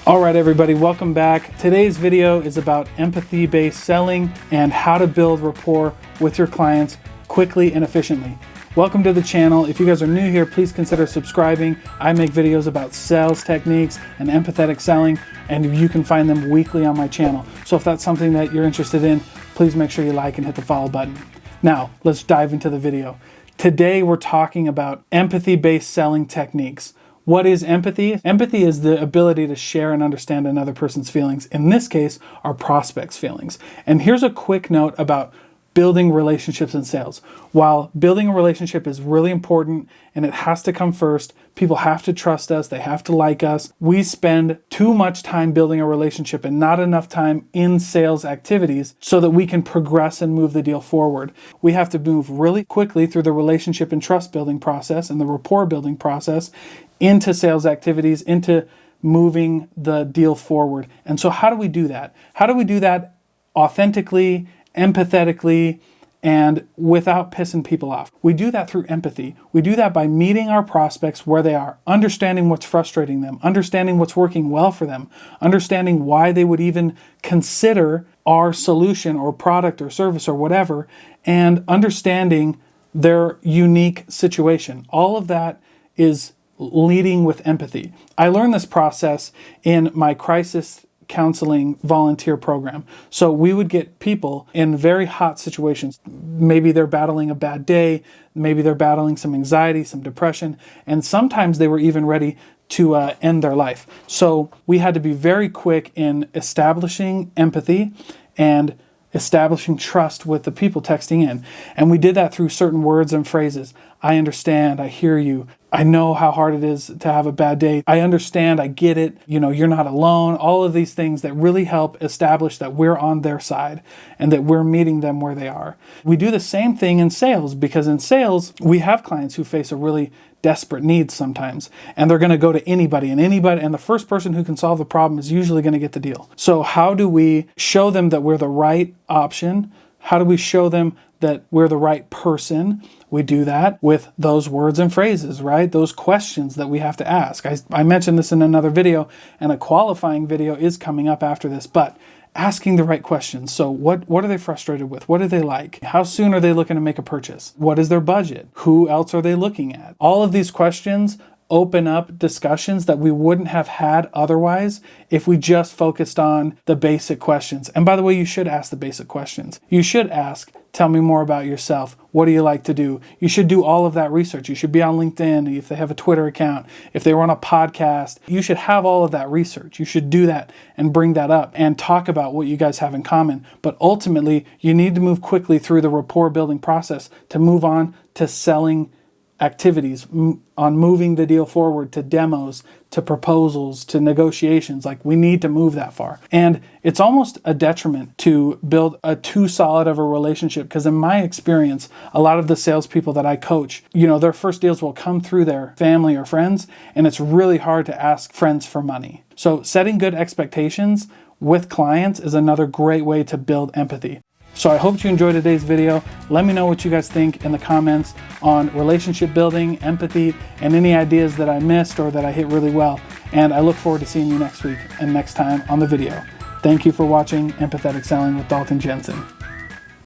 All right, everybody, welcome back. Today's video is about empathy-based selling and how to build rapport with your clients quickly and efficiently. Welcome to the channel. If you guys are new here, please consider subscribing. I make videos about sales techniques and empathetic selling, and you can find them weekly on my channel. So if that's something that you're interested in, please make sure you like and hit the follow button. Now, let's dive into the video. Today, we're talking about empathy-based selling techniques. What is empathy? Empathy is the ability to share and understand another person's feelings. In this case, our prospect's feelings. And here's a quick note about building relationships in sales. While building a relationship is really important and it has to come first, people have to trust us, they have to like us. We spend too much time building a relationship and not enough time in sales activities so that we can progress and move the deal forward. We have to move really quickly through the relationship and trust building process and the rapport building process into sales activities, into moving the deal forward. And so how do we do that? How do we do that authentically, empathetically, and without pissing people off? We do that through empathy. We do that by meeting our prospects where they are, understanding what's frustrating them, understanding what's working well for them, understanding why they would even consider our solution or product or service or whatever, and understanding their unique situation. All of that is leading with empathy. I learned this process in my crisis counseling volunteer program. So we would get people in very hot situations. Maybe they're battling a bad day, maybe they're battling some anxiety, some depression, and sometimes they were even ready to end their life. So we had to be very quick in establishing empathy and establishing trust with the people texting in. And we did that through certain words and phrases. I understand, I hear you. I know how hard it is to have a bad day. I understand, I get it. You know, you're not alone. All of these things that really help establish that we're on their side and that we're meeting them where they are. We do the same thing in sales, because in sales, we have clients who face a really desperate need sometimes, and they're going to go to anybody, and the first person who can solve the problem is usually going to get the deal. So how do we show them that we're the right option? How do we show them that we're the right person? We do that with those words and phrases, right? Those questions that we have to ask. I mentioned this in another video, and a qualifying video is coming up after this, but asking the right questions. So what are they frustrated with? What do they like? How soon are they looking to make a purchase? What is their budget? Who else are they looking at? All of these questions open up discussions that we wouldn't have had otherwise if we just focused on the basic questions. And by the way, you should ask the basic questions. You should ask, tell me more about yourself. What do you like to do? You should do all of that research. You should be on LinkedIn if they have a Twitter account, if they were on a podcast. You should have all of that research. You should do that and bring that up and talk about what you guys have in common. But ultimately, you need to move quickly through the rapport building process to move on to selling activities, on moving the deal forward to demos, to proposals, to negotiations. Like, we need to move that far. And it's almost a detriment to build a too solid of a relationship, because in my experience, a lot of the salespeople that I coach, their first deals will come through their family or friends, and it's really hard to ask friends for money. So setting good expectations with clients is another great way to build empathy. So I hope you enjoyed today's video. Let me know what you guys think in the comments on relationship building, empathy, and any ideas that I missed or that I hit really well. And I look forward to seeing you next week and next time on the video. Thank you for watching Empathetic Selling with Dalton Jensen.